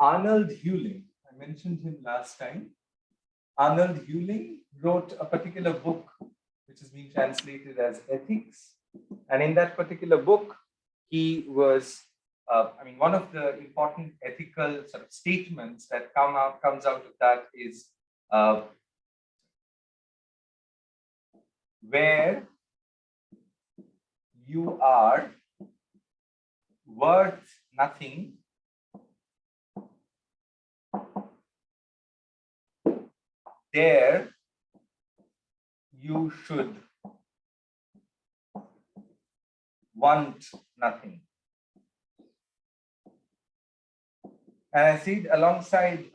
Arnold Hewling, I mentioned him last time. Arnold Hewling wrote a particular book which is being translated as Ethics. And in that particular book, he was, one of the important ethical sort of statements that comes out of that is where you are worth nothing, there you should want nothing. And I see it alongside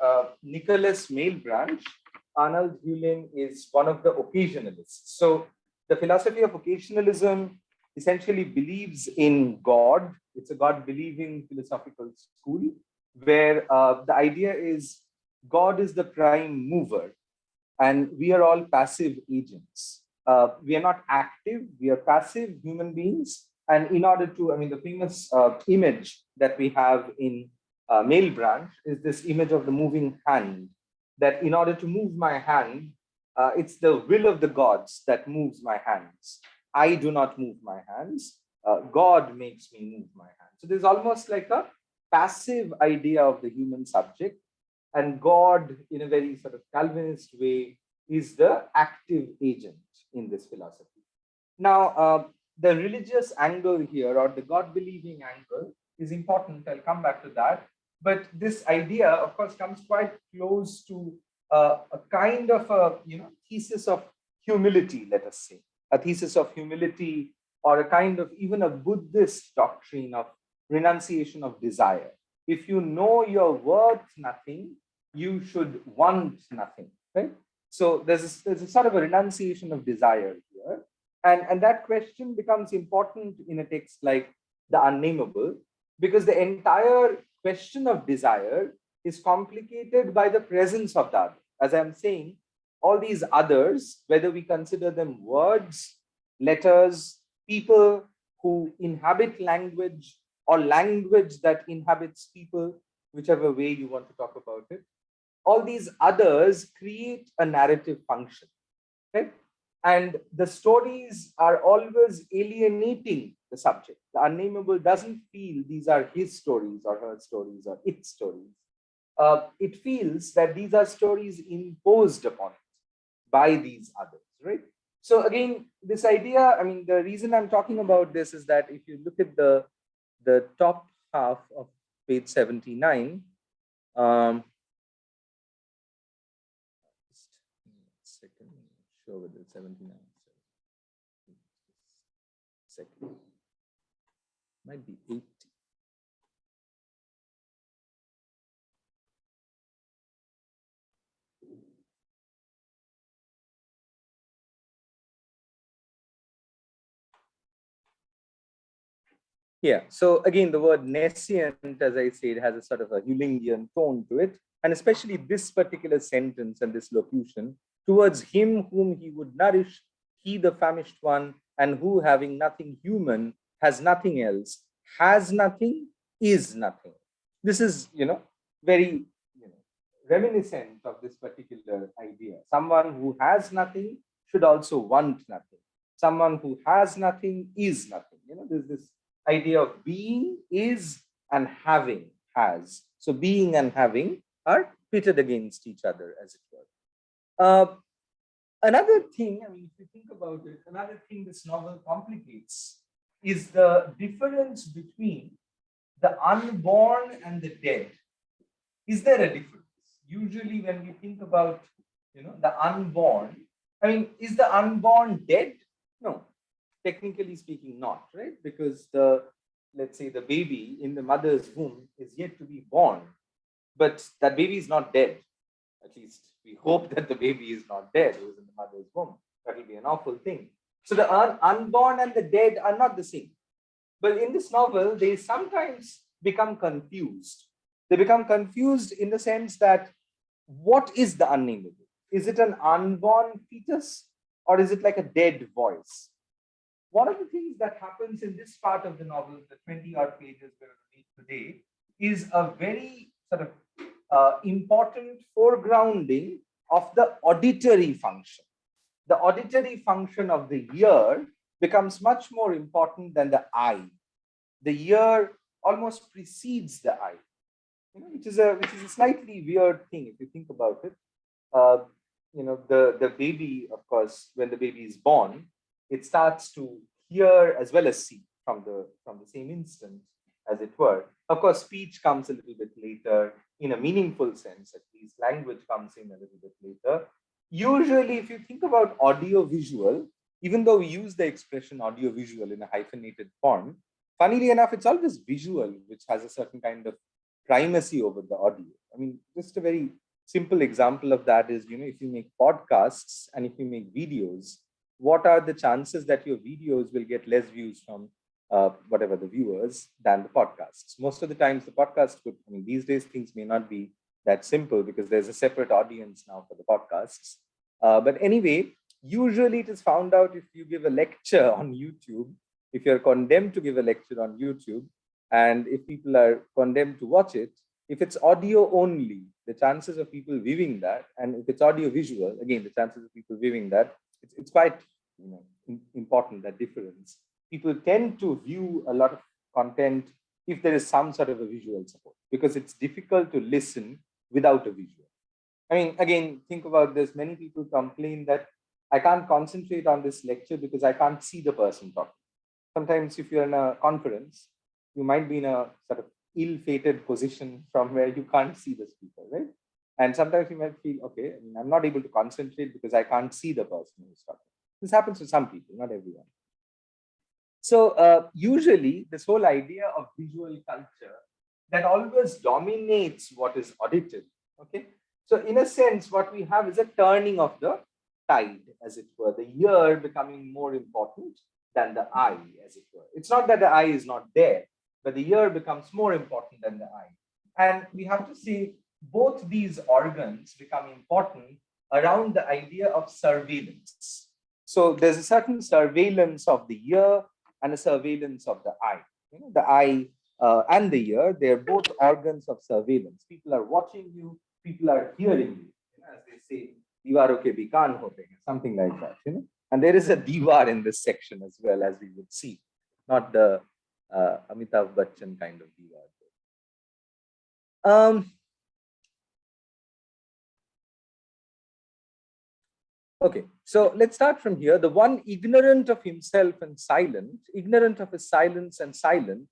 Nicholas Malebranche. Arnold Hewling is one of the occasionalists. So the philosophy of occasionalism essentially believes in God. It's a God-believing philosophical school where the idea is God is the prime mover and we are all passive agents. We are not active, we are passive human beings. And in order to, the famous image that we have in Malebranche is this image of the moving hand, that in order to move my hand, it's the will of the gods that moves my hands. I do not move my hands. God makes me move my hands. So there's almost like a passive idea of the human subject, and God, in a very sort of Calvinist way, is the active agent in this philosophy. Now, the religious angle here, or the God-believing angle, is important. I'll come back to that. But this idea, of course, comes quite close to a kind of a thesis of humility, let us say, a thesis of humility, or a kind of even a Buddhist doctrine of renunciation of desire. If you know you're worth nothing, you should want nothing, right? So there's a sort of a renunciation of desire here. And that question becomes important in a text like The Unnamable, because the entire question of desire is complicated by the presence of the other. As I'm saying, all these others, whether we consider them words, letters, people who inhabit language, or language that inhabits people, whichever way you want to talk about it, all these others create a narrative function, right? And the stories are always alienating the subject. The Unnamable doesn't feel these are his stories or her stories or its stories. It feels that these are stories imposed upon it by these others, right? So again, this idea, the reason I'm talking about this is that if you look at the top half of page 79, just a second, show with it, 79. Second, might be 80. Yeah, so again, the word nescient, as I said, has a sort of a Hewlingian tone to it. And especially this particular sentence and this locution, towards him whom he would nourish, he the famished one, and who having nothing human, has nothing else, has nothing, is nothing. This is, very reminiscent of this particular idea. Someone who has nothing should also want nothing. Someone who has nothing is nothing. There's this idea of being, is, and having, has. So being and having are pitted against each other, as it were. Another thing, if you think about it, another thing this novel complicates is the difference between the unborn and the dead. Is there a difference? Usually when we think about, the unborn, is the unborn dead? No, technically speaking, not, right? Because let's say the baby in the mother's womb is yet to be born, but that baby is not dead. At least we hope that the baby is not dead who is in the mother's womb. That will be an awful thing. So the unborn and the dead are not the same. But in this novel, they sometimes become confused. They become confused in the sense that what is the unnamable? Is it an unborn fetus or is it like a dead voice? One of the things that happens in this part of the novel, the 20-odd pages we're going to read today, is a very sort of important foregrounding of the auditory function. The auditory function of the ear becomes much more important than the eye. The ear almost precedes the eye, which is a slightly weird thing if you think about it. Uh, the baby, of course, when the baby is born, it starts to hear as well as see from the same instant, as it were. Of course, speech comes a little bit later in a meaningful sense, at least language comes in a little bit later. Usually, if you think about audio visual, even though we use the expression audio visual in a hyphenated form, funnily enough, it's always visual, which has a certain kind of primacy over the audio. I mean, just a very simple example of that is, if you make podcasts and if you make videos, what are the chances that your videos will get less views from whatever the viewers than the podcasts? Most of the times the podcast could, these days things may not be that simple because there's a separate audience now for the podcasts. But anyway, usually it is found out if you give a lecture on YouTube, if you're condemned to give a lecture on YouTube, and if people are condemned to watch it, if it's audio only, the chances of people viewing that, and if it's audio visual, again, the chances of people viewing that, it's quite important, that difference. People tend to view a lot of content if there is some sort of a visual support, because it's difficult to listen without a visual. I mean, again, think about this. Many people complain that I can't concentrate on this lecture because I can't see the person talking. Sometimes if you're in a conference, you might be in a sort of ill-fated position from where you can't see the speaker, right? And sometimes you might feel, okay, I'm not able to concentrate because I can't see the person who's talking. This happens to some people, not everyone. So usually this whole idea of visual culture that always dominates what is audited, okay? So in a sense, what we have is a turning of the tide, as it were, the ear becoming more important than the eye, as it were. It's not that the eye is not there, but the ear becomes more important than the eye. And we have to say both these organs become important around the idea of surveillance. So there's a certain surveillance of the ear and a surveillance of the eye. The eye and the ear, they're both organs of surveillance. People are watching you, people are hearing you. As they say, "Diwaro ke bikan hote," something like that. And there is a diwar in this section as well, as we would see, not the Amitabh Bachchan kind of diwar. Okay, so let's start from here. The one ignorant of himself and silent, ignorant of his silence and silent,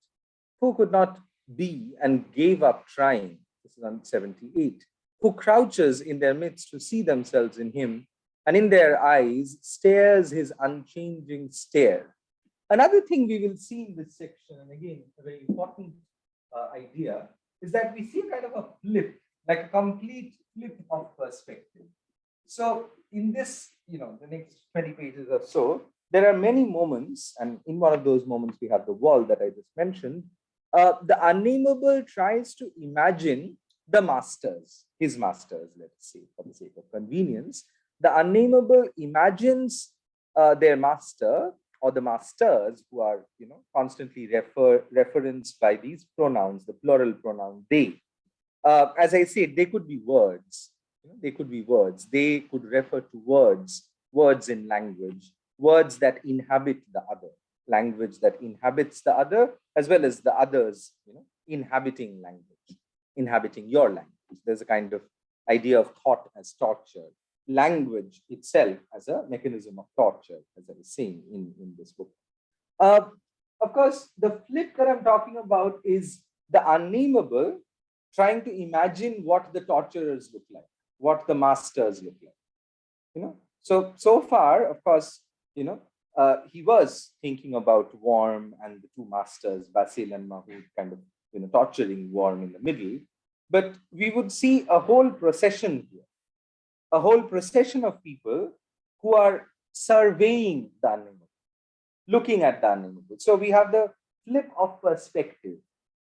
who could not be and gave up trying. This is on 78. Who crouches in their midst to see themselves in him, and in their eyes stares his unchanging stare. Another thing we will see in this section, and again, a very important idea, is that we see kind of a flip, like a complete flip of perspective. So in this, the next 20 pages or so, there are many moments, and in one of those moments, we have the wall that I just mentioned. The Unnamable tries to imagine the masters, his masters, let's say, for the sake of convenience. The Unnamable imagines their master or the masters, who are, constantly referenced by these pronouns, the plural pronoun they. As I said, they could be words. They could be words. They could refer to words in language, words that inhabit the other, language that inhabits the other, as well as the others, inhabiting language, inhabiting your language. There's a kind of idea of thought as torture, language itself as a mechanism of torture, as I was saying in this book. Of course, the flip that I'm talking about is the Unnamable trying to imagine what the torturers look like, what the masters look like. So far, of course, he was thinking about Worm and the two masters, Basil and Mahood, kind of torturing Worm in the middle. But we would see a whole procession here, a whole procession of people who are surveying the Unnamable, looking at the Unnamable. So we have the flip of perspective.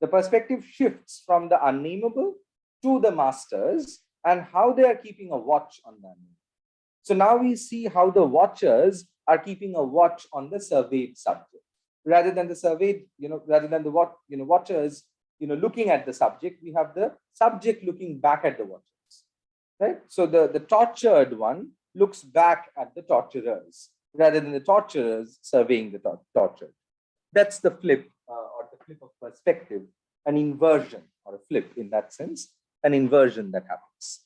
The perspective shifts from the Unnamable to the masters and how they are keeping a watch on the Unnamable. So now we see how the watchers are keeping a watch on the surveyed subject, rather than the surveyed, rather than the watchers looking at the subject, we have the subject looking back at the watchers, right? So the tortured one looks back at the torturers rather than the torturers surveying the tortured. That's the flip or the flip of perspective, an inversion or a flip in that sense, an inversion that happens.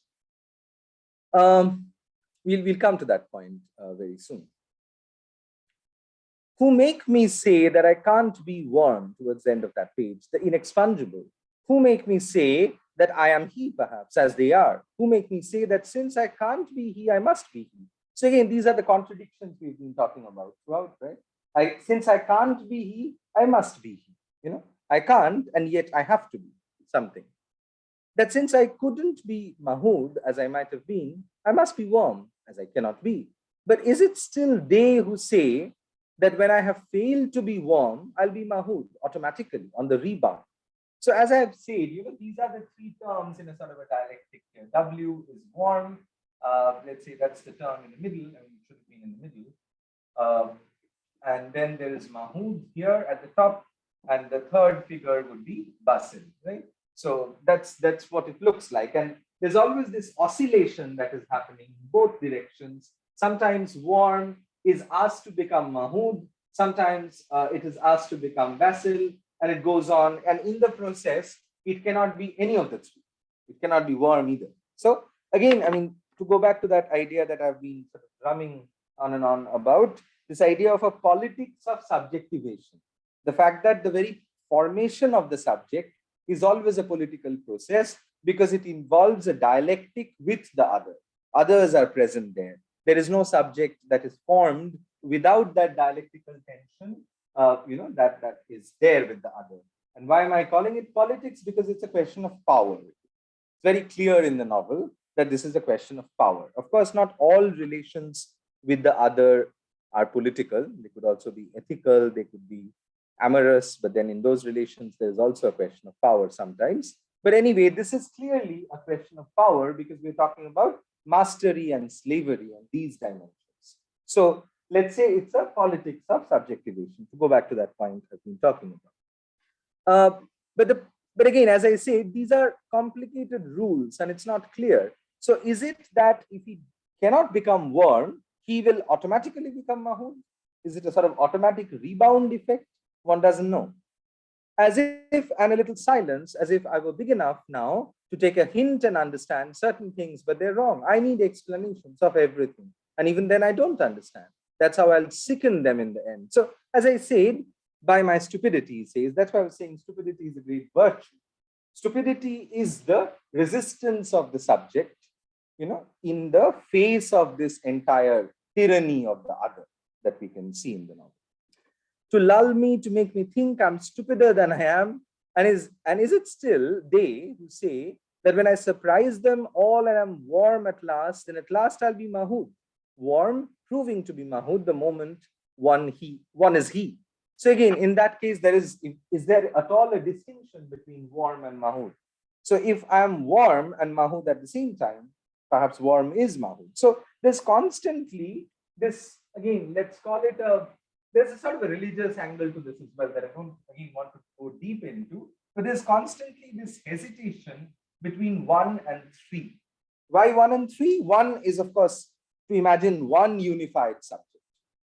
We'll come to that point very soon. Who make me say that I can't be warm, towards the end of that page, the inexpungible. Who make me say that I am he, perhaps, as they are. Who make me say that since I can't be he, I must be he. So again, these are the contradictions we've been talking about throughout, right? Since I can't be he, I must be he. I can't, and yet I have to be something. That since I couldn't be Mahood, as I might have been, I must be warm, as I cannot be. But is it still they who say that when I have failed to be warm, I'll be Mahood automatically on the rebound? So as I have said, these are the three terms in a sort of a dialectic here. W is warm. Let's say that's the term in the middle. I mean, it should have been in the middle. And then there is Mahood here at the top. And the third figure would be Basil, right? So that's what it looks like. And there's always this oscillation that is happening in both directions. Sometimes warm is asked to become Mahood. Sometimes it is asked to become Basil, and it goes on. And in the process, it cannot be any of the three. It cannot be warm either. So again, I mean, to go back to that idea that I've been sort of drumming on and on about, this idea of a politics of subjectivation. The fact that the very formation of the subject is always a political process because it involves a dialectic with the other. Others are present there. There is no subject that is formed without that dialectical tension, that is there with the other. And why am I calling it politics? Because it's a question of power. It's very clear in the novel that this is a question of power. Of course, not all relations with the other are political. They could also be ethical. They could be amorous, but then in those relations, there's also a question of power sometimes. But anyway, this is clearly a question of power because we're talking about mastery and slavery and these dimensions. So let's say it's a politics of subjectivation, to go back to that point I've been talking about. But again, as I say, these are complicated rules and it's not clear. So is it that if he cannot become warm, he will automatically become Mahood? Is it a sort of automatic rebound effect? One doesn't know. As if, and a little silence, as if I were big enough now to take a hint and understand certain things, but they're wrong. I need explanations of everything. And even then I don't understand. That's how I'll sicken them in the end. So as I said, by my stupidity, he says, that's why I was saying stupidity is a great virtue. Stupidity is the resistance of the subject, in the face of this entire tyranny of the other that we can see in the novel. To lull me, to make me think I'm stupider than I am. And is it still they who say that when I surprise them all and I'm warm at last, then at last I'll be Mahood. Warm, proving to be Mahood the moment one is he. So again, in that case, is there at all a distinction between warm and Mahood? So if I'm warm and Mahood at the same time, perhaps warm is Mahood. So there's constantly this, again, let's call it there's a sort of a religious angle to this as well that I don't again want to go deep into, but there's constantly this hesitation between 1 and 3. Why 1 and 3? 1 is, of course, to imagine one unified subject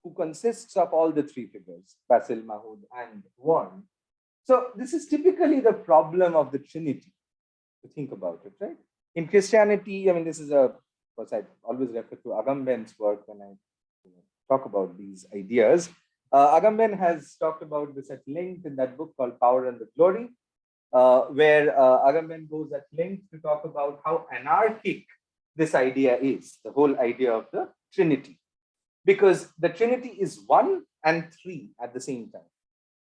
who consists of all the three figures, Basil, Mahood, and Warm. So this is typically the problem of the Trinity, to think about it, right? In Christianity, I mean, this is of course, I always refer to Agamben's work when I talk about these ideas. Agamben has talked about this at length in that book called Power and the Glory, where Agamben goes at length to talk about how anarchic this idea is, the whole idea of the Trinity. Because the Trinity is 1 and 3 at the same time.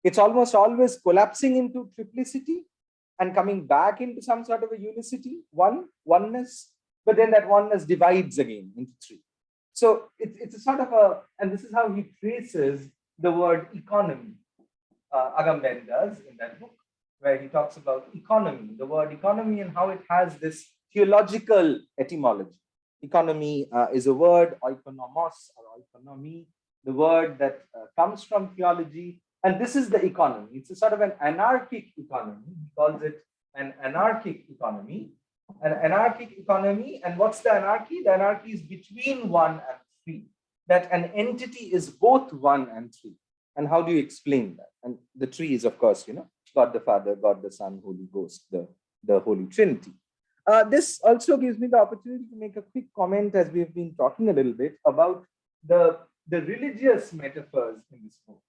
It's almost always collapsing into triplicity and coming back into some sort of a unicity, oneness, but then that oneness divides again into 3. So it's a sort of and this is how he traces the word economy. Agamben does in that book, where he talks about economy, the word economy, and how it has this theological etymology. Economy is a word, oikonomos or oikonomy, the word that comes from theology, And this is the economy. It's a sort of an anarchic economy. He calls it an anarchic economy. An anarchic economy. And what's the anarchy? The anarchy is between 1 and 3. That an entity is both 1 and 3. And how do you explain that? And the 3 is, of course, God the Father, God the Son, Holy Ghost, the Holy Trinity. This also gives me the opportunity to make a quick comment, as we've been talking a little bit about the religious metaphors in this book.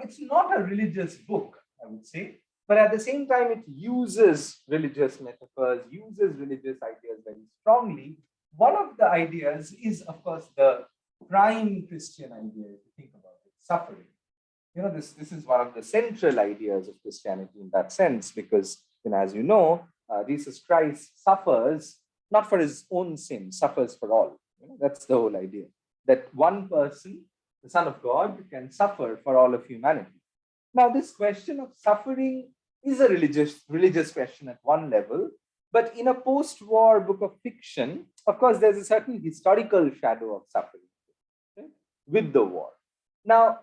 It's not a religious book, I would say, but at the same time, it uses religious metaphors, uses religious ideas very strongly. One of the ideas is, of course, the prime Christian idea, if you think about it, suffering. This is one of the central ideas of Christianity in that sense, because, as you know, Jesus Christ suffers not for his own sin, suffers for all. That's the whole idea. That one person, the Son of God, can suffer for all of humanity. Now, this question of suffering is a religious question at one level, but in a post-war book of fiction, of course, there's a certain historical shadow of suffering, right, with the war. Now,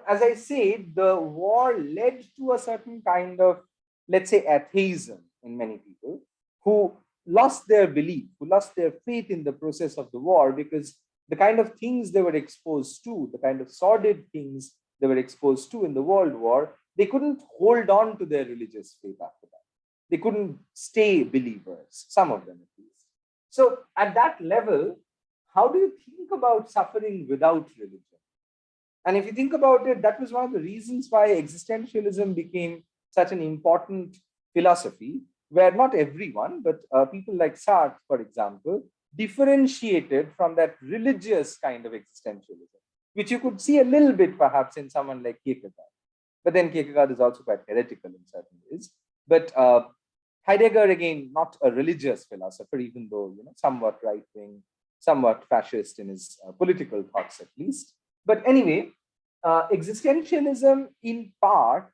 as I said, the war led to a certain kind of, let's say, atheism in many people who lost their belief, who lost their faith in the process of the war, because the kind of things they were exposed to, the kind of sordid things they were exposed to in the World War, they couldn't hold on to their religious faith after that. They couldn't stay believers, some of them at least. So at that level, how do you think about suffering without religion? And if you think about it, that was one of the reasons why existentialism became such an important philosophy, where not everyone, but people like Sartre, for example, differentiated from that religious kind of existentialism, which you could see a little bit perhaps in someone like Kierkegaard. But then Kierkegaard is also quite heretical in certain ways. But Heidegger, again, not a religious philosopher, even though somewhat right-wing, somewhat fascist in his political thoughts at least. But anyway, existentialism in part,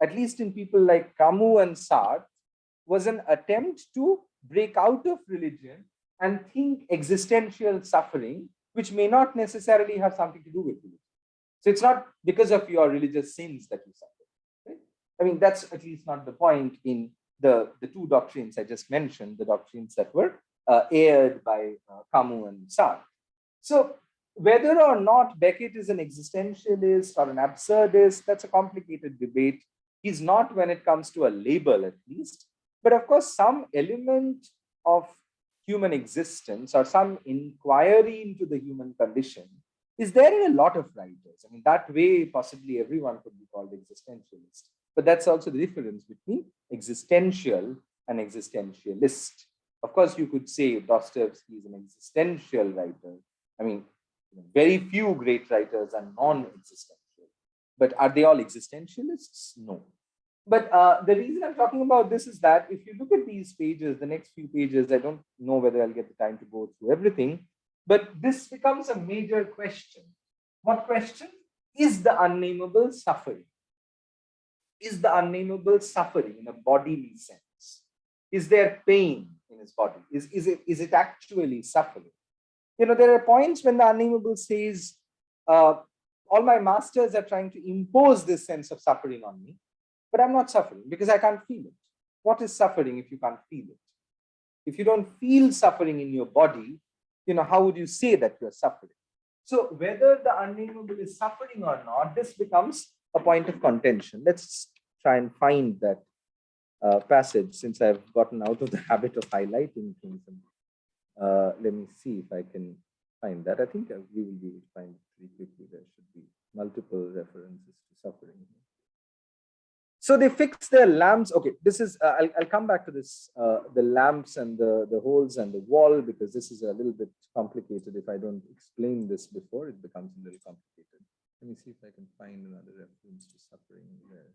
at least in people like Camus and Sartre, was an attempt to break out of religion and think existential suffering, which may not necessarily have something to do with religion. So it's not because of your religious sins that you suffer. Right? I mean, that's at least not the point in the two doctrines I just mentioned, the doctrines that were aired by Camus and Sartre. So whether or not Beckett is an existentialist or an absurdist, that's a complicated debate. He's not when it comes to a label, at least. But of course, some element of human existence or some inquiry into the human condition is there in a lot of writers. I mean, that way, possibly everyone could be called existentialist. But that's also the difference between existential and existentialist. Of course, you could say Dostoevsky is an existential writer. I mean, very few great writers are non-existential. But are they all existentialists? No. But the reason I'm talking about this is that if you look at these pages, the next few pages, I don't know whether I'll get the time to go through everything, but this becomes a major question. What question? Is the unnamable suffering? Is the unnamable suffering in a bodily sense? Is there pain in his body? Is it actually suffering? There are points when the unnamable says, all my masters are trying to impose this sense of suffering on me, but I'm not suffering because I can't feel it. What is suffering if you can't feel it? If you don't feel suffering in your body, how would you say that you're suffering? So whether the unnamable is suffering or not, this becomes a point of contention. Let's try and find that passage, since I've gotten out of the habit of highlighting things. Let me see if I can find that. I think we will be able to find it pretty quickly. There should be multiple references to suffering. So they fix their lamps. Okay, this is, I'll come back to this, the lamps and the holes and the wall, because this is a little bit complicated. If I don't explain this before, it becomes a little complicated. Let me see if I can find another reference to suffering there.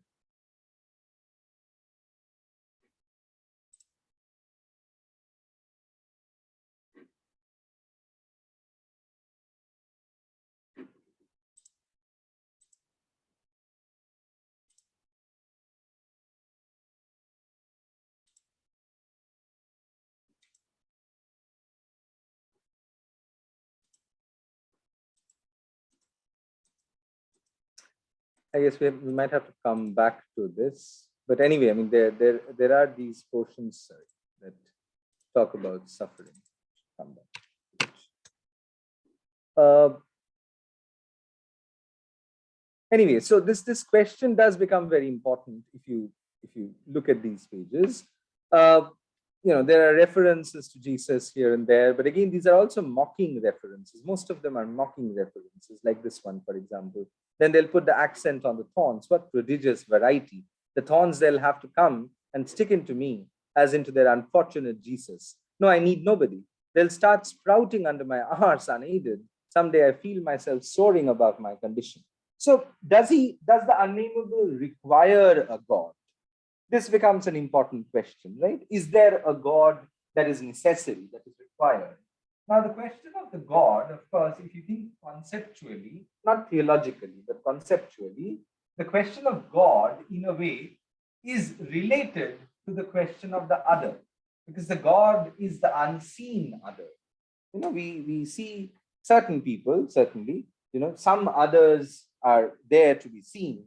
I guess we might have to come back to this. But anyway, I mean, there are these portions that talk about suffering. Come back. Uh, anyway, so this question does become very important if you look at these pages. Uh, there are references to Jesus here and there, but again, these are also mocking references. Most of them are mocking references, like this one, for example. Then they'll put the accent on the thorns. What prodigious variety! The thorns they'll have to come and stick into me, as into their unfortunate Jesus. No, I need nobody. They'll start sprouting under my arse unaided. Someday I feel myself soaring above my condition. So does the unnamable require a God? This becomes an important question, right? Is there a God that is necessary, that is required? Now, the question of the God, of course, if you think conceptually, not theologically, but conceptually, the question of God, in a way, is related to the question of the other, because the God is the unseen other. We see certain people, certainly, some others are there to be seen,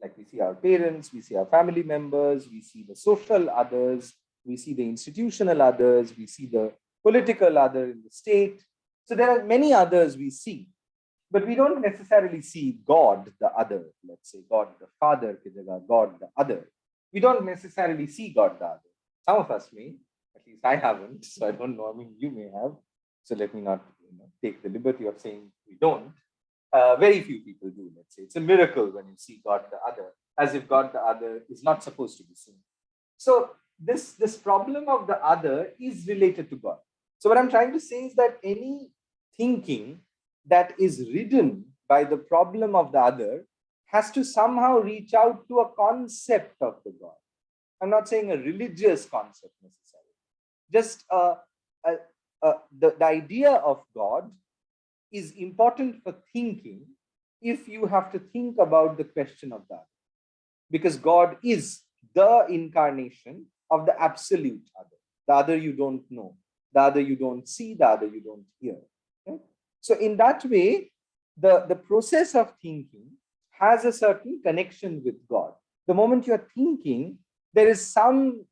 like we see our parents, we see our family members, we see the social others, we see the institutional others, we see the political other in the state. So there are many others we see, but we don't necessarily see God the other. Let's say God the Father, God the other. We don't necessarily see God the other. Some of us may, at least I haven't, so I don't know. I mean, you may have. So let me not take the liberty of saying we don't. Very few people do, let's say. It's a miracle when you see God the other, as if God the other is not supposed to be seen. So this problem of the other is related to God. So what I'm trying to say is that any thinking that is ridden by the problem of the other has to somehow reach out to a concept of the God. I'm not saying a religious concept necessarily. Just the idea of God is important for thinking if you have to think about the question of that. Because God is the incarnation of the absolute other, the other you don't know, the other you don't see, the other you don't hear. Okay? So in that way, the process of thinking has a certain connection with God. The moment you're thinking, there is some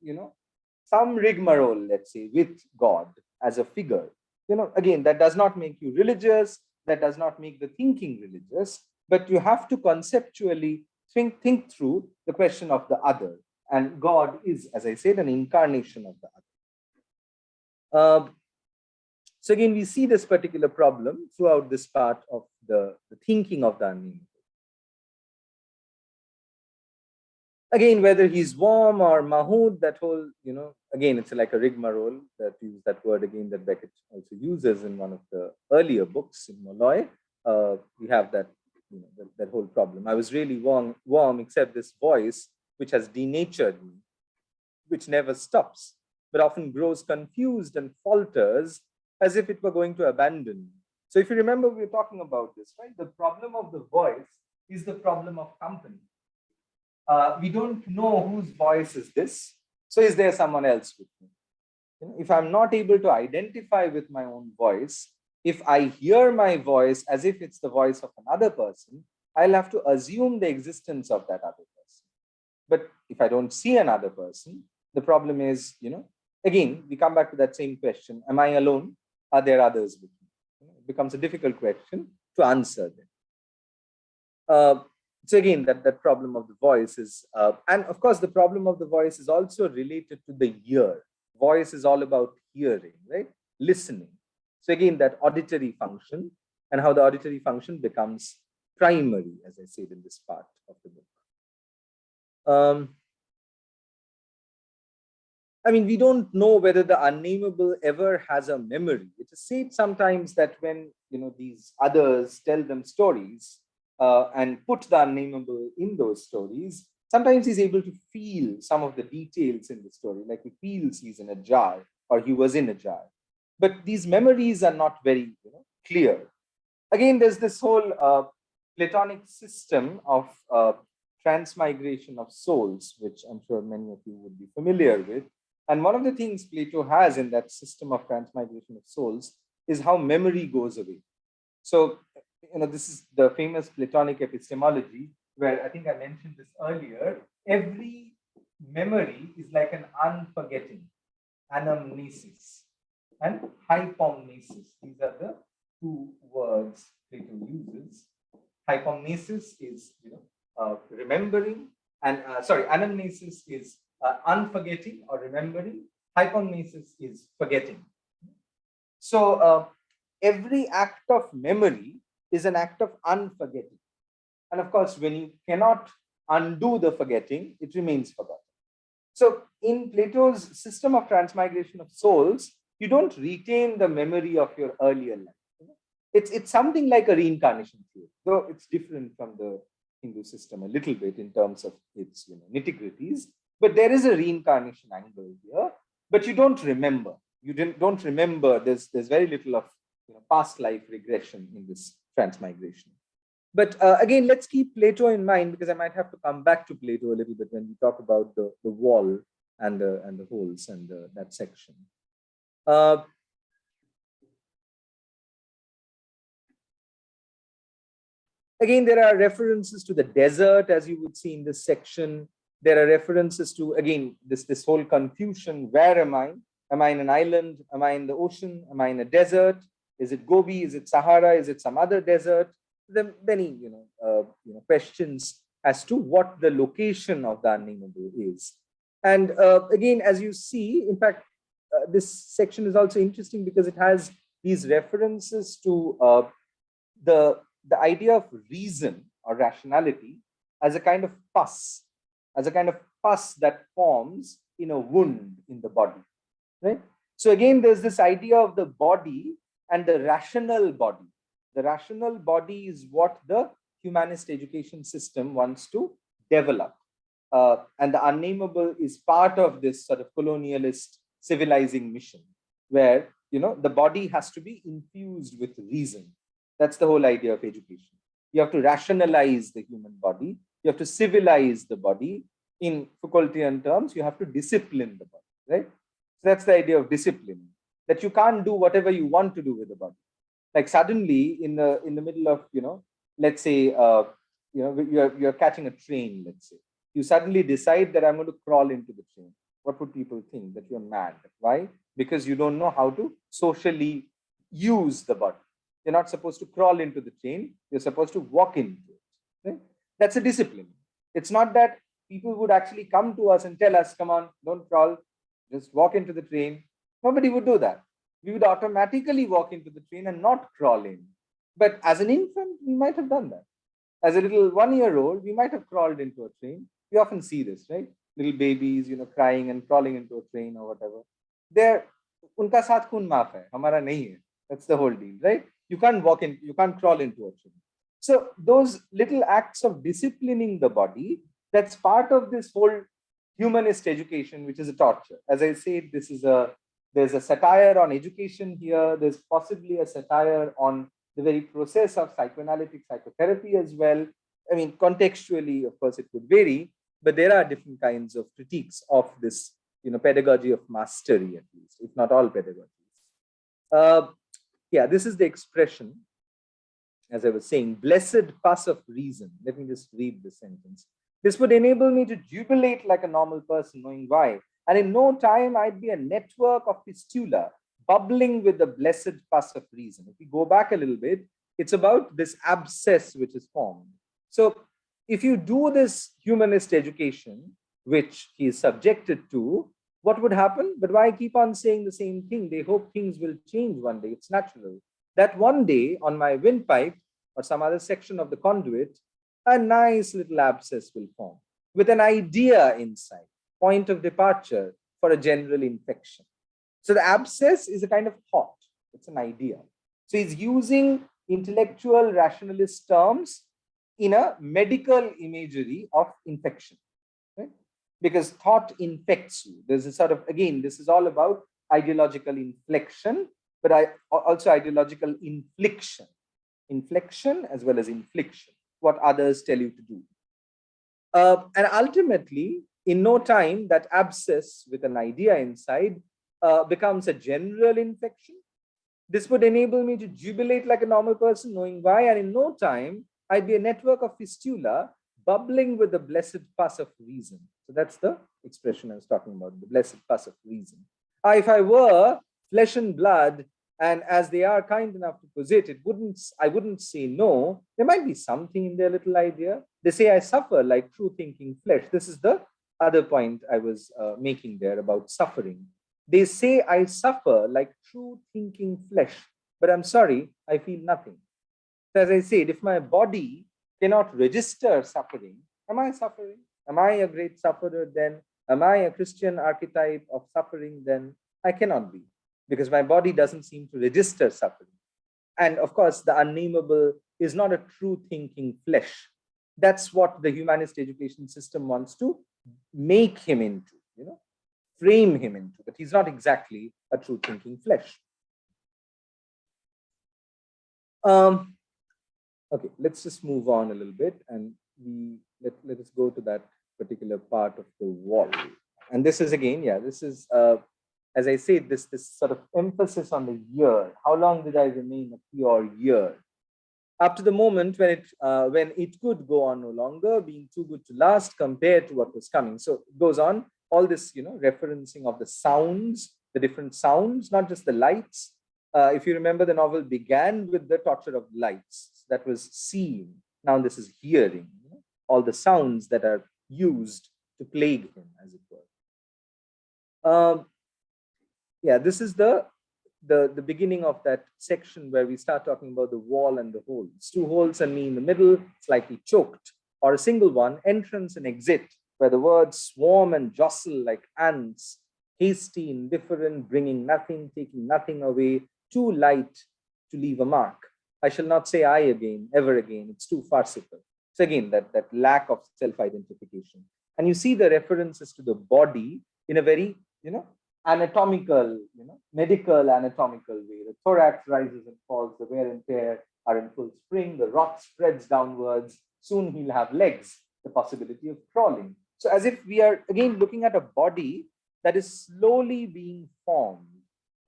rigmarole, let's say, with God as a figure. Again, that does not make you religious, that does not make the thinking religious, but you have to conceptually think through the question of the other. And God is, as I said, an incarnation of the other. So again, we see this particular problem throughout this part of the thinking of the unnamable. Again, whether he's warm or Mahood, that whole, again, it's like a rigmarole, that use that word again that Beckett also uses in one of the earlier books in Molloy. We have that, that whole problem. I was really warm, except this voice, which has denatured me, which never stops, but often grows confused and falters as if it were going to abandon me. So if you remember, we were talking about this, right? The problem of the voice is the problem of company. We don't know whose voice is this. So is there someone else with me? If I'm not able to identify with my own voice, if I hear my voice as if it's the voice of another person, I'll have to assume the existence of that other person. But if I don't see another person, the problem is, again, we come back to that same question. Am I alone? Are there others with me? It becomes a difficult question to answer then. So again, that problem of the voice is, and of course, the problem of the voice is also related to the ear. Voice is all about hearing, right? Listening. So again, that auditory function and how the auditory function becomes primary, as I said in this part of the book. I mean, we don't know whether the unnamable ever has a memory. It is said sometimes that when these others tell them stories, and put the unnamable in those stories, sometimes he's able to feel some of the details in the story, like he feels he's in a jar or he was in a jar. But these memories are not very clear. Again, there's this whole Platonic system of transmigration of souls, which I'm sure many of you would be familiar with. And one of the things Plato has in that system of transmigration of souls is how memory goes away. So, this is the famous Platonic epistemology where I think I mentioned this earlier, every memory is like an unforgetting, anamnesis and hypomnesis. These are the two words Plato uses. Hypomnesis is, remembering, and anamnesis is unforgetting or remembering. Hypomnesis is forgetting. So every act of memory is an act of unforgetting. And of course, when you cannot undo the forgetting, it remains forgotten. So in Plato's system of transmigration of souls, you don't retain the memory of your earlier life. It's something like a reincarnation theory, though it's different from the Hindu system a little bit in terms of its nitty-gritties. But there is a reincarnation angle here, but you don't remember. You don't remember. There's very little of past life regression in this transmigration. But again, let's keep Plato in mind, because I might have to come back to Plato a little bit when we talk about the wall and the holes and that section. Again, there are references to the desert, as you would see in this section. There are references to, again, this whole confusion. Where am I? Am I in an island? Am I in the ocean? Am I in a desert? Is it Gobi? Is it Sahara? Is it some other desert? There are many questions as to what the location of the unnamable is. And again, as you see, in fact, this section is also interesting because it has these references to the idea of reason or rationality as a kind of pus, that forms in a wound in the body, right? So again, there's this idea of the body and the rational body. The rational body is what the humanist education system wants to develop. And the unnamable is part of this sort of colonialist civilizing mission, where the body has to be infused with reason. That's the whole idea of education. You have to rationalize the human body. You have to civilize the body. In Foucaultian terms, you have to discipline the body, right? So that's the idea of discipline, that you can't do whatever you want to do with the body. Like suddenly in the middle of, let's say, you're catching a train, let's say. You suddenly decide that I'm going to crawl into the train. What would people think? That you're mad. Why? Because you don't know how to socially use the body. You're not supposed to crawl into the train. You're supposed to walk into it. Right? That's a discipline. It's not that people would actually come to us and tell us, come on, don't crawl, just walk into the train. Nobody would do that. We would automatically walk into the train and not crawl in. But as an infant, we might have done that. As a little 1-year-old, we might have crawled into a train. We often see this, right? Little babies, crying and crawling into a train or whatever. They're, unka saath khoon maaf hai, hamara nahi hai. That's the whole deal, right? You can't walk in, you can't crawl into a train. So those little acts of disciplining the body, that's part of this whole humanist education, which is a torture. As I said, there's a satire on education here. There's possibly a satire on the very process of psychoanalytic psychotherapy as well. I mean, contextually, of course, it could vary, but there are different kinds of critiques of this, pedagogy of mastery, at least, if not all pedagogies. Yeah, this is the expression, as I was saying, blessed pus of reason. Let me just read the sentence. This would enable me to jubilate like a normal person, knowing why. And in no time, I'd be a network of fistula bubbling with the blessed pus of reason. If we go back a little bit, it's about this abscess which is formed. So if you do this humanist education, which he is subjected to, what would happen? But why keep on saying the same thing? They hope things will change one day. It's natural. That one day on my windpipe or some other section of the conduit, a nice little abscess will form with an idea inside, point of departure for a general infection. So the abscess is a kind of thought. It's an idea. So he's using intellectual rationalist terms in a medical imagery of infection, right? Because thought infects you. There's a sort of, again, this is all about ideological inflection, but also ideological infliction. Inflection as well as infliction, what others tell you to do. And ultimately, in no time, that abscess with an idea inside becomes a general infection. This would enable me to jubilate like a normal person, knowing why, and in no time, I'd be a network of fistula bubbling with the blessed pus of reason. So that's the expression I was talking about, the blessed pus of reason. If I were flesh and blood, and as they are kind enough to posit it, I wouldn't say no. There might be something in their little idea. They say I suffer like true thinking flesh. This is the other point I was making there about suffering. They say I suffer like true thinking flesh, but I'm sorry, I feel nothing. So as I said, if my body cannot register suffering, am I suffering? Am I a great sufferer then? Am I a Christian archetype of suffering then? I cannot be, because my body doesn't seem to register suffering. And of course, the unnameable is not a true thinking flesh. That's what the humanist education system wants to make him into, frame him into, but he's not exactly a true thinking flesh. Okay, let's just move on a little bit, and let us go to that particular part of the wall. And this is again, this is as I said, this sort of emphasis on the year. How long did I remain a pure year? Up to the moment when it could go on no longer, being too good to last compared to what was coming. So it goes on, all this, referencing of the sounds, the different sounds, not just the lights. If you remember, the novel began with the torture of lights. That was seeing. Now this is hearing, all the sounds that are used to plague him, as it were. This is the beginning of that section where we start talking about the wall and the holes. Two holes and me in the middle, slightly choked, or a single one, entrance and exit, where the words swarm and jostle like ants, hasty, indifferent, bringing nothing, taking nothing away, too light to leave a mark. I shall not say I again, ever again. It's too farcical. So again, that lack of self-identification. And you see the references to the body in a very, anatomical, medical anatomical way. The thorax rises and falls, the wear and tear are in full spring, the rot spreads downwards, soon he'll have legs, the possibility of crawling. So as if we are again looking at a body that is slowly being formed,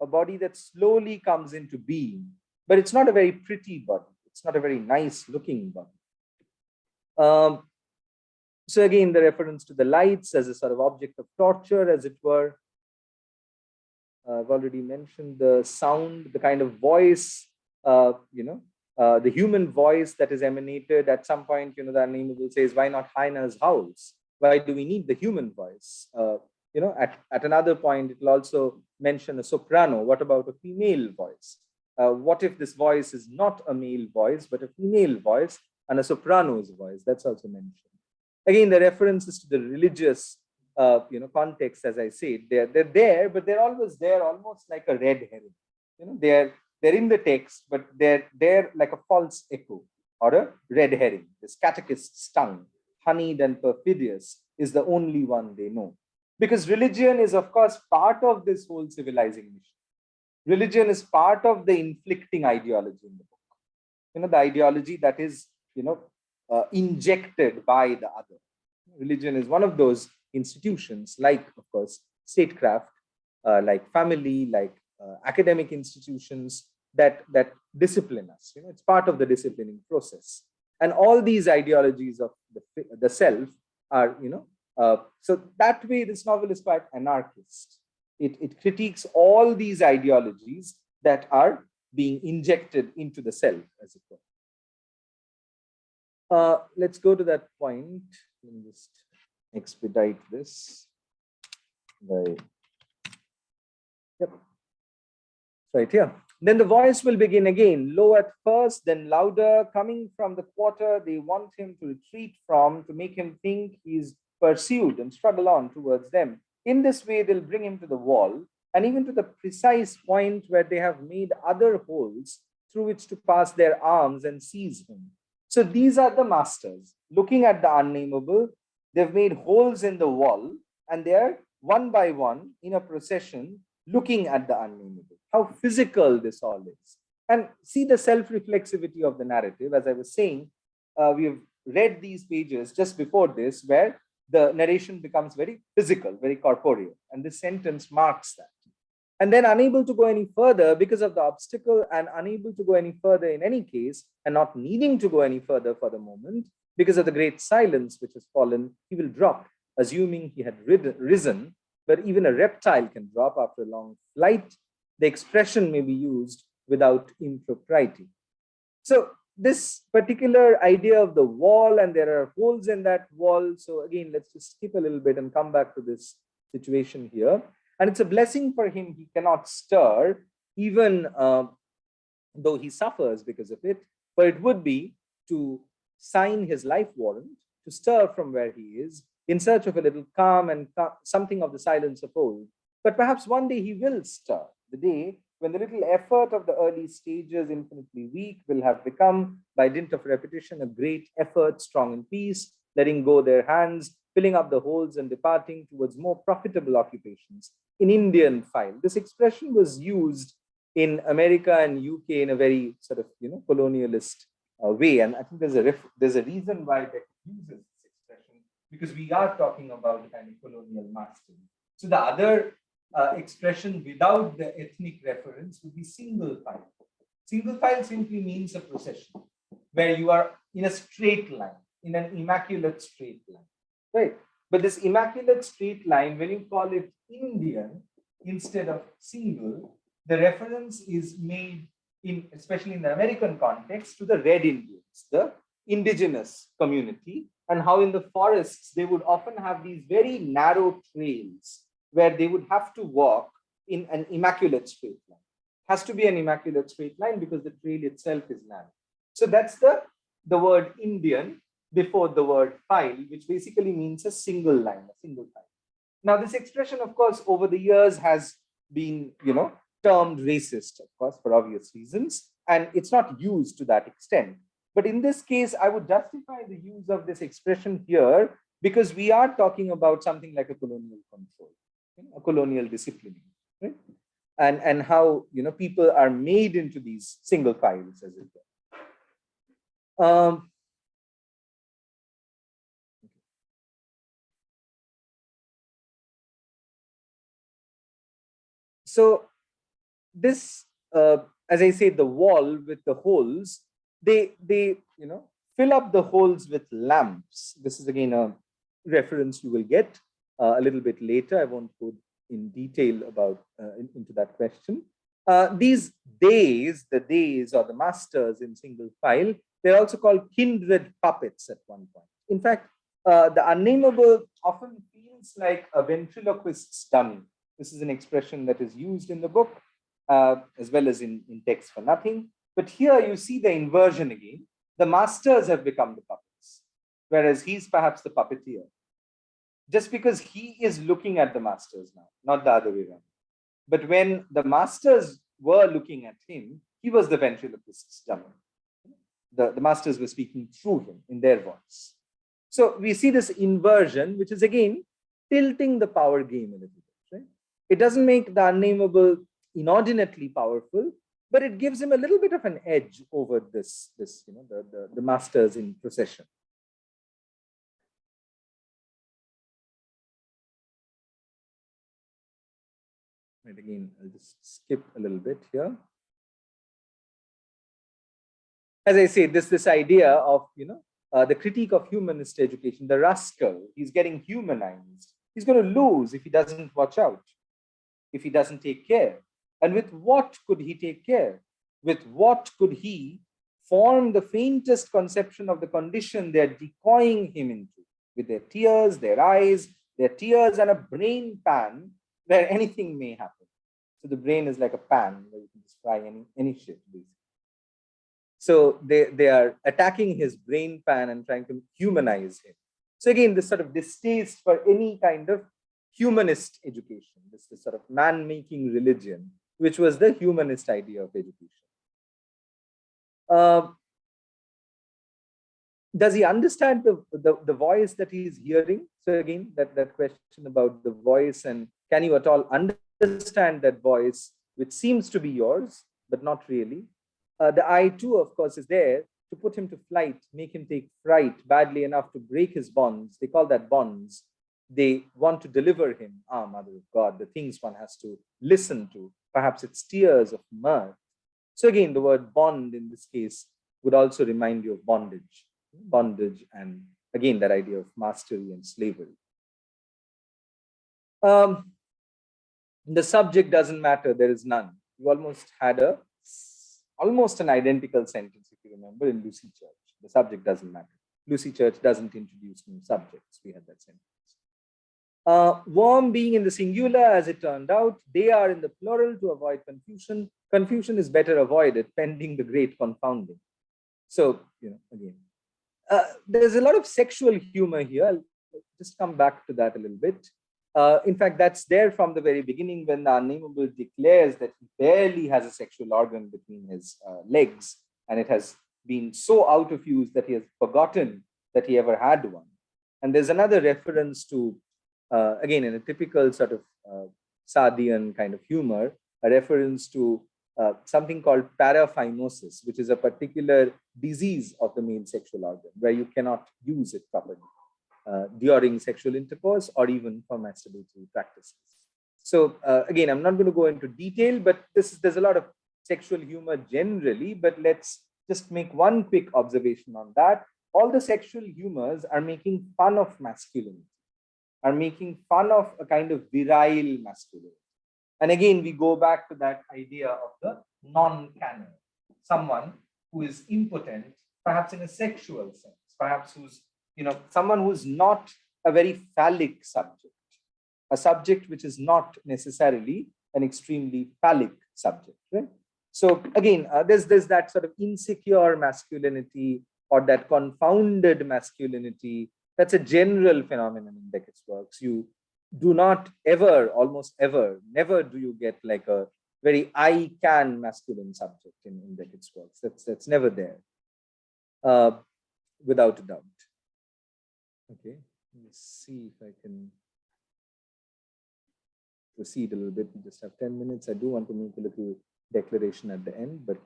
a body that slowly comes into being, but it's not a very pretty body. It's not a very nice looking body. So again, the reference to the lights as a sort of object of torture, as it were. I've already mentioned the sound, the kind of voice, the human voice that is emanated at some point. The Unnamable says, why not hyenas howls? Why do we need the human voice? At another point, it will also mention a soprano. What about a female voice? What if this voice is not a male voice, but a female voice and a soprano's voice? That's also mentioned. Again, the references to the religious context, as I said, they're there, but they're always there, almost like a red herring. They're in the text, but they're like a false echo or a red herring. This catechist's tongue, honeyed and perfidious, is the only one they know. Because religion is, of course, part of this whole civilizing mission. Religion is part of the inflicting ideology in the book. The ideology that is, injected by the other. Religion is one of those institutions, like, of course, statecraft, like family, like academic institutions that discipline us. It's part of the disciplining process. And all these ideologies of the self are, so that way this novel is quite anarchist. It critiques all these ideologies that are being injected into the self, as it were. Let's go to that point. Let me just expedite this. Right here. Then the voice will begin again, low at first, then louder, coming from the quarter they want him to retreat from, to make him think he's pursued and struggle on towards them. In this way, they'll bring him to the wall, and even to the precise point where they have made other holes through which to pass their arms and seize him. So these are the masters. Looking at the Unnamable, they've made holes in the wall, and they're one by one in a procession looking at the Unnamable. How physical this all is. And see the self-reflexivity of the narrative. As I was saying, we have read these pages just before this, where the narration becomes very physical, very corporeal. And this sentence marks that. And then unable to go any further because of the obstacle, and unable to go any further in any case, and not needing to go any further for the moment, Because of the great silence which has fallen, he will drop, assuming he had risen. But even a reptile can drop after a long flight. The expression may be used without impropriety. So this particular idea of the wall, and there are holes in that wall. So again, let's just skip a little bit and come back to this situation here. And it's a blessing for him. He cannot stir, even though he suffers because of it. But it would be to sign his life warrant, to stir from where he is, in search of a little calm and something of the silence of old. But perhaps one day he will stir, the day when the little effort of the early stages, infinitely weak, will have become, by dint of repetition, a great effort, strong in peace, letting go their hands, filling up the holes and departing towards more profitable occupations. In Indian file, this expression was used in America and UK in a very sort of colonialist way, and I think there's a reason why they uses this expression, because we are talking about the kind of colonial mastery. So the other expression without the ethnic reference would be single file. Single file simply means a procession where you are in a straight line, in an immaculate straight line, right? But this immaculate straight line, when you call it Indian instead of single, the reference is made in, especially in the American context, to the Red Indians, the indigenous community, and how in the forests they would often have these very narrow trails where they would have to walk in an immaculate straight line. It has to be an immaculate straight line because the trail itself is narrow. So that's the word Indian before the word file, which basically means a single line, a single file. Now, this expression, of course, over the years has been, termed racist, of course, for obvious reasons, and it's not used to that extent. But in this case, I would justify the use of this expression here because we are talking about something like a colonial control, a colonial discipline, right? And how people are made into these single files, as it were. So this, as I say, the wall with the holes, they fill up the holes with lamps. This is again a reference you will get a little bit later. I won't go in detail about into that question. These days, the days or the masters in single file, they're also called kindred puppets at one point. In fact, the Unnamable often feels like a ventriloquist's dummy. This is an expression that is used in the book as well as in Text for Nothing. But here you see the inversion again. The masters have become the puppets, whereas he's perhaps the puppeteer. Just because he is looking at the masters now, not the other way around. But when the masters were looking at him, he was the ventriloquist's dummy. The masters were speaking through him in their voice. So we see this inversion, which is again tilting the power game a little bit, right? It doesn't make the Unnamable inordinately powerful, but it gives him a little bit of an edge over the masters in procession. And again, I'll just skip a little bit here. As I say, this idea of the critique of humanist education, the rascal, he's getting humanized. He's going to lose if he doesn't watch out, if he doesn't take care. And with what could he take care? With what could he form the faintest conception of the condition they're decoying him into? With their tears, their eyes, their tears, and a brain pan where anything may happen. So the brain is like a pan where you can just fry any shit, basically. So they are attacking his brain pan and trying to humanize him. So again, this sort of distaste for any kind of humanist education, this sort of man-making religion, which was the humanist idea of education. Does he understand the voice that he is hearing? So again, that question about the voice, and can you at all understand that voice, which seems to be yours, but not really? The I too, of course, is there to put him to flight, make him take fright badly enough to break his bonds. They call that bonds. They want to deliver him. Ah, Mother of God, the things one has to listen to. Perhaps it's tears of mirth. So again, the word bond in this case would also remind you of bondage. bondage, and again, that idea of mastery and slavery. Um, the subject doesn't matter, there is none. You almost had almost an identical sentence, if you remember, in Lucy Church. The subject doesn't matter. Lucy Church doesn't introduce new subjects. We had that sentence. Worm being in the singular, as it turned out, they are in the plural to avoid confusion. Confusion is better avoided, pending the great confounding. So, again, there's a lot of sexual humor here. I'll just come back to that a little bit. In fact, that's there from the very beginning when the Unnamable declares that he barely has a sexual organ between his legs, and it has been so out of use that he has forgotten that he ever had one. And there's another reference to, again, in a typical sort of Sardian kind of humor, a reference to something called paraphimosis, which is a particular disease of the male sexual organ where you cannot use it properly during sexual intercourse or even for masturbatory practices. So again, I'm not going to go into detail, but there's a lot of sexual humor generally, but let's just make one quick observation on that. All the sexual humors are making fun of masculinity, are making fun of a kind of virile masculinity. And again, we go back to that idea of the non-canon, someone who is impotent, perhaps in a sexual sense, perhaps who's, someone who's not a very phallic subject, a subject which is not necessarily an extremely phallic subject, right? So again, there's that sort of insecure masculinity or that confounded masculinity. That's a general phenomenon in Beckett's works. You do not ever, almost ever, never do you get like a very I can masculine subject in Beckett's works. That's never there, without a doubt. Okay, let's see if I can proceed a little bit. We just have 10 minutes. I do want to make a little declaration at the end, but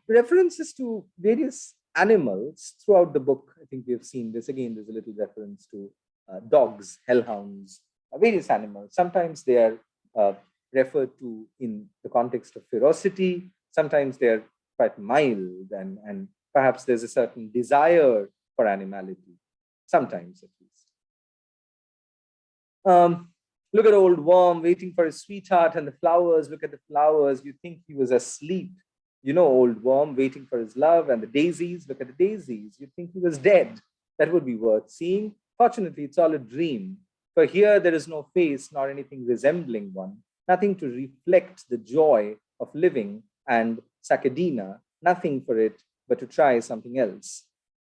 references to various animals throughout the book. I think we have seen this. Again, there's a little reference to dogs, hellhounds, various animals. Sometimes they are referred to in the context of ferocity. Sometimes they're quite mild, and perhaps there's a certain desire for animality. Sometimes, at least. Look at old Worm waiting for his sweetheart and the flowers. Look at the flowers. You think he was asleep. Old Worm waiting for his love, and the daisies. Look at the daisies. You think he was dead. That would be worth seeing. Fortunately, it's all a dream. For here, there is no face nor anything resembling one, nothing to reflect the joy of living, and Sakadina, nothing for it but to try something else.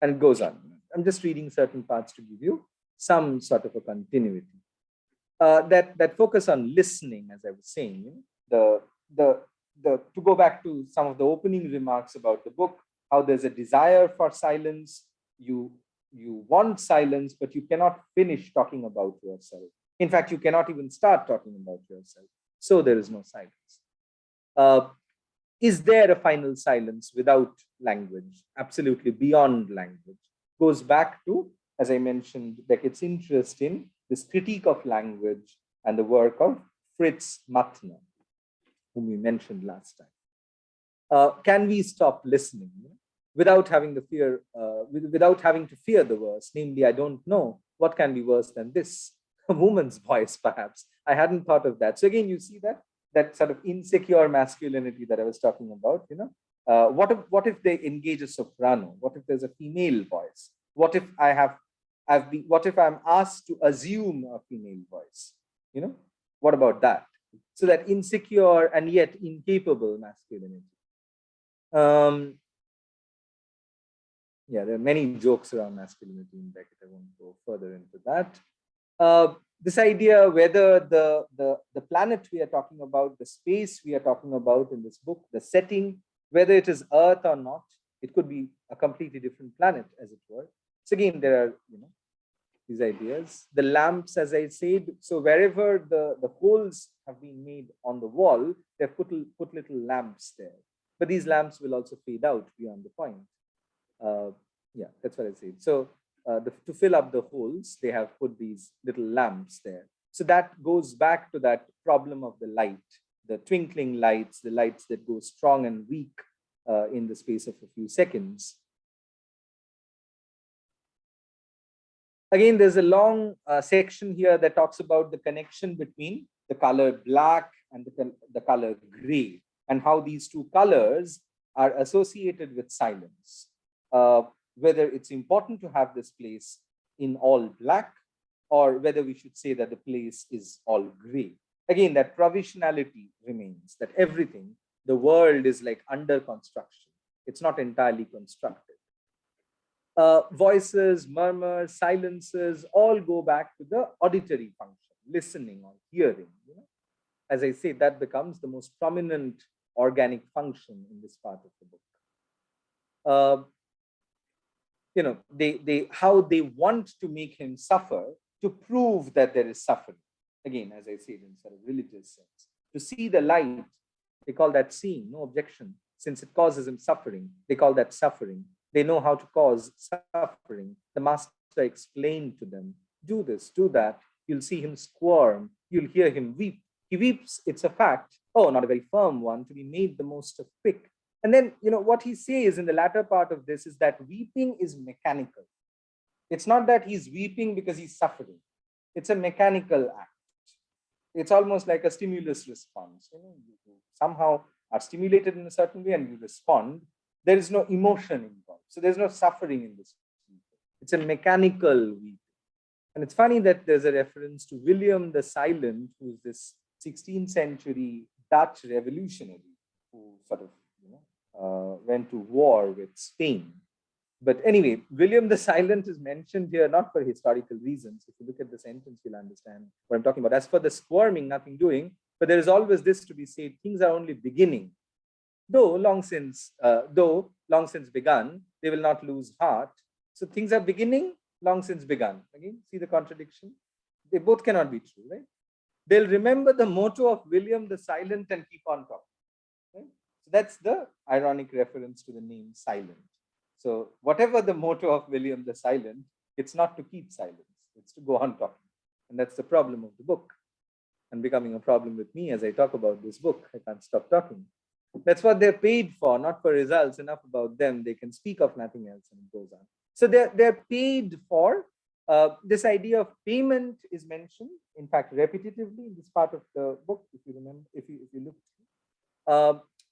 And it goes on. I'm just reading certain parts to give you some sort of a continuity. That focus on listening, as I was saying, to go back to some of the opening remarks about the book, how there's a desire for silence. You want silence, but you cannot finish talking about yourself. In fact, you cannot even start talking about yourself. So there is no silence. Is there a final silence without language? Absolutely beyond language. Goes back to, as I mentioned, Beckett's interest in this critique of language and the work of Fritz Mattner, whom we mentioned last time. Can we stop listening without having the fear, without having to fear the worst? Namely, I don't know what can be worse than this. A woman's voice, perhaps. I hadn't thought of that. So again, you see that sort of insecure masculinity that I was talking about. What if they engage a soprano? What if there's a female voice? What if what if I'm asked to assume a female voice? What about that? So that insecure and yet incapable masculinity. Yeah, there are many jokes around masculinity in Beckett. I won't go further into that. This idea whether the planet we are talking about, the space we are talking about in this book, the setting, whether it is Earth or not, it could be a completely different planet, as it were. So again, there are these ideas. The lamps, as I said, so wherever the holes have been made on the wall, they've put little lamps there. But these lamps will also fade out beyond the point. Yeah, that's what I said. So to fill up the holes, they have put these little lamps there. So that goes back to that problem of the light, the twinkling lights, the lights that go strong and weak in the space of a few seconds. Again, there's a long section here that talks about the connection between the color black and the color gray, and how these two colors are associated with silence. Whether it's important to have this place in all black, or whether we should say that the place is all gray. Again, that provisionality remains, that everything, the world is like under construction. It's not entirely constructed. Voices, murmurs, silences all go back to the auditory function, listening or hearing. As I say, that becomes the most prominent organic function in this part of the book. They how they want to make him suffer to prove that there is suffering. Again, as I said, in sort of religious sense, to see the light, they call that seeing, no objection, since it causes him suffering. They call that suffering. They know how to cause suffering. The master explained to them, do this, do that. You'll see him squirm. You'll hear him weep. He weeps, it's a fact. Oh, not a very firm one, to be made the most of quick. And then, what he says in the latter part of this is that weeping is mechanical. It's not that he's weeping because he's suffering. It's a mechanical act. It's almost like a stimulus response. You somehow are stimulated in a certain way and you respond. There is no emotion involved. So there's no suffering in this. It's a mechanical weeping. And it's funny that there's a reference to William the Silent, who's this 16th century Dutch revolutionary who sort of went to war with Spain. But anyway, William the Silent is mentioned here not for historical reasons. If you look at the sentence, you'll understand what I'm talking about. As for the squirming, nothing doing, but there is always this to be said, things are only beginning. Though long since begun, they will not lose heart. So things are beginning, long since begun. Again, see the contradiction? They both cannot be true, right? They'll remember the motto of William the Silent and keep on talking. Right? So that's the ironic reference to the name Silent. So whatever the motto of William the Silent, it's not to keep silence, it's to go on talking. And that's the problem of the book, and becoming a problem with me as I talk about this book. I can't stop talking. That's what they're paid for, not for results. Enough about them. They can speak of nothing else, and it goes on. So they're paid for. This idea of payment is mentioned, in fact, repetitively in this part of the book. If you remember, if you look,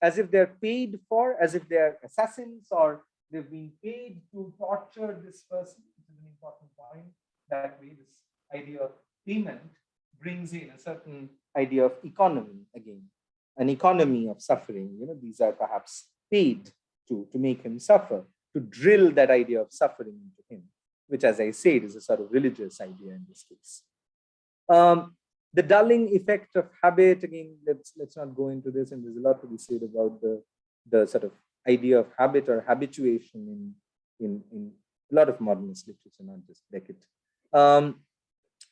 as if they're paid for, as if they're assassins, or they've been paid to torture this person. This is an important point. That way, this idea of payment brings in a certain idea of economy again. An economy of suffering. These are perhaps paid to make him suffer, to drill that idea of suffering into him, which, as I said, is a sort of religious idea in this case. The dulling effect of habit, again, let's not go into this, and there's a lot to be said about the sort of idea of habit or habituation in a lot of modernist literature, not just Beckett.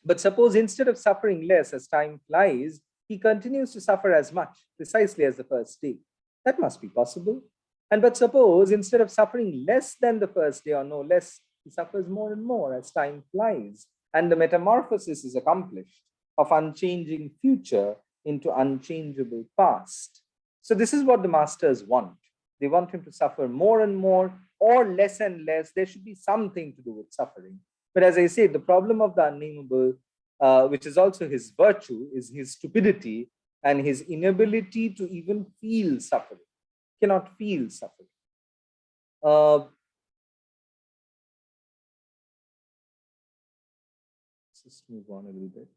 But suppose instead of suffering less as time flies, he continues to suffer as much, precisely as the first day. That must be possible. But suppose instead of suffering less than the first day, or no less, he suffers more and more as time flies, and the metamorphosis is accomplished of unchanging future into unchangeable past. So this is what the masters want. They want him to suffer more and more, or less and less. There should be something to do with suffering. But as I say, the problem of the Unnamable, which is also his virtue, is his stupidity and his inability to even feel suffering. Cannot feel suffering. Let's just move on a little bit.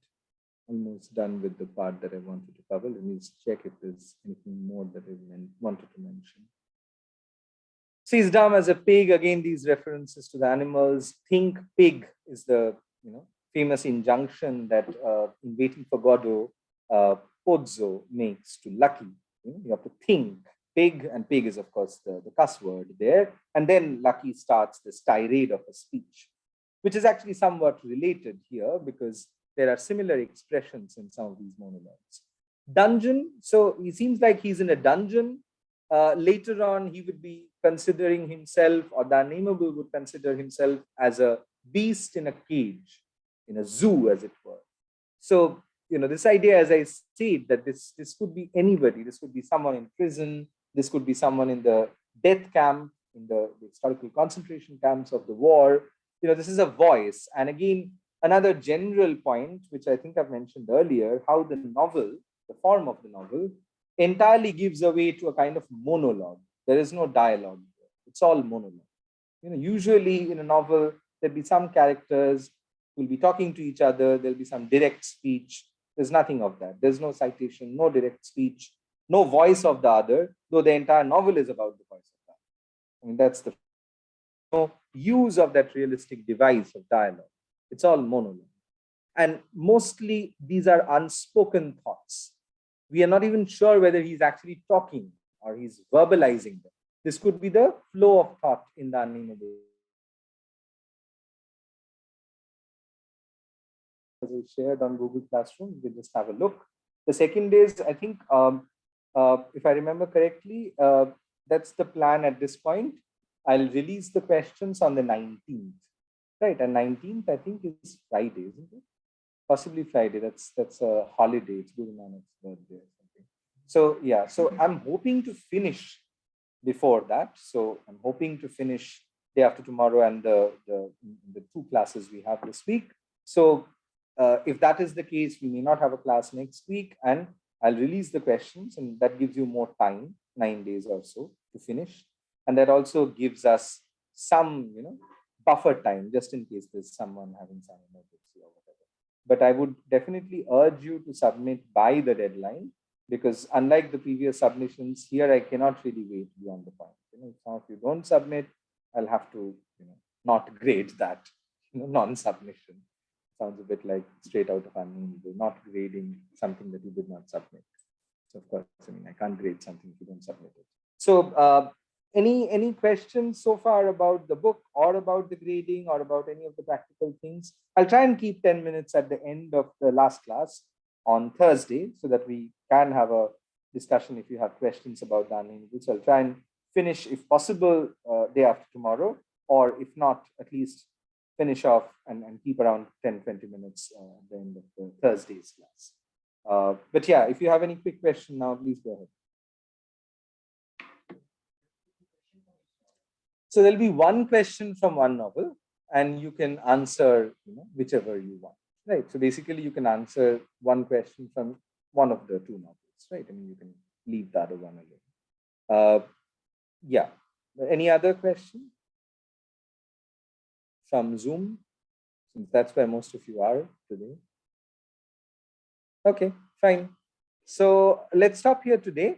Almost done with the part that I wanted to cover. Let me just check if there's anything more that I wanted to mention. Sees dumb as a pig. Again, these references to the animals. Think pig is the famous injunction that in Waiting for Godot, Pozzo makes to Lucky. You have to think pig, and pig is, of course, the cuss word there. And then Lucky starts this tirade of a speech, which is actually somewhat related here because there are similar expressions in some of these monologues. Dungeon. So he seems like he's in a dungeon. Later on, he would be considering himself, or the Unnamable would consider himself as a beast in a cage, in a zoo, as it were. So, this idea, as I said, that this could be anybody. This could be someone in prison. This could be someone in the death camp, in the historical concentration camps of the war. this is a voice. And again, another general point, which I think I've mentioned earlier, how the novel, the form of the novel, entirely gives away to a kind of monologue. There is no dialogue. It's all monologue. Usually in a novel, there'll be some characters who will be talking to each other. There'll be some direct speech. There's nothing of that. There's no citation, no direct speech, no voice of the other, though the entire novel is about the voice of the other. I mean, that's the no use of that realistic device of dialogue. It's all monologue. And mostly these are unspoken thoughts. We are not even sure whether he's actually talking or he's verbalizing them. This could be the flow of thought in the Unnamable. As I shared on Google Classroom, you can just have a look. The second is, I think, if I remember correctly, that's the plan at this point. I'll release the questions on the 19th, right? And 19th, I think, is Friday, isn't it? Possibly Friday. That's a holiday. It's Guru Nanak's birthday or something. So yeah, so I'm hoping to finish before that. So I'm hoping to finish day after tomorrow and the 2 classes we have this week. So if that is the case, we may not have a class next week, and I'll release the questions, and that gives you more time, 9 days or so to finish. And that also gives us some, buffer time, just in case there's someone having some emergency or whatever. But I would definitely urge you to submit by the deadline, because unlike the previous submissions, here I cannot really wait beyond the point. If you don't submit, I'll have to, not grade that, non-submission. Sounds a bit like straight out of Unnamable, not grading something that you did not submit. So of course, I can't grade something if you don't submit it. So any questions so far about the book or about the grading or about any of the practical things? I'll try and keep 10 minutes at the end of the last class on Thursday so that we can have a discussion if you have questions about the Unnamable. So I'll try and finish, if possible, day after tomorrow, or if not, at least finish off and keep around 10-20 minutes at the end of the Thursday's class. But yeah, if you have any quick question now, please go ahead. So there'll be one question from one novel, and you can answer whichever you want, right? So basically, you can answer one question from one of the 2 novels, right? You can leave the other one alone. Yeah. Any other question from Zoom? Since that's where most of you are today. Okay, fine. So let's stop here today.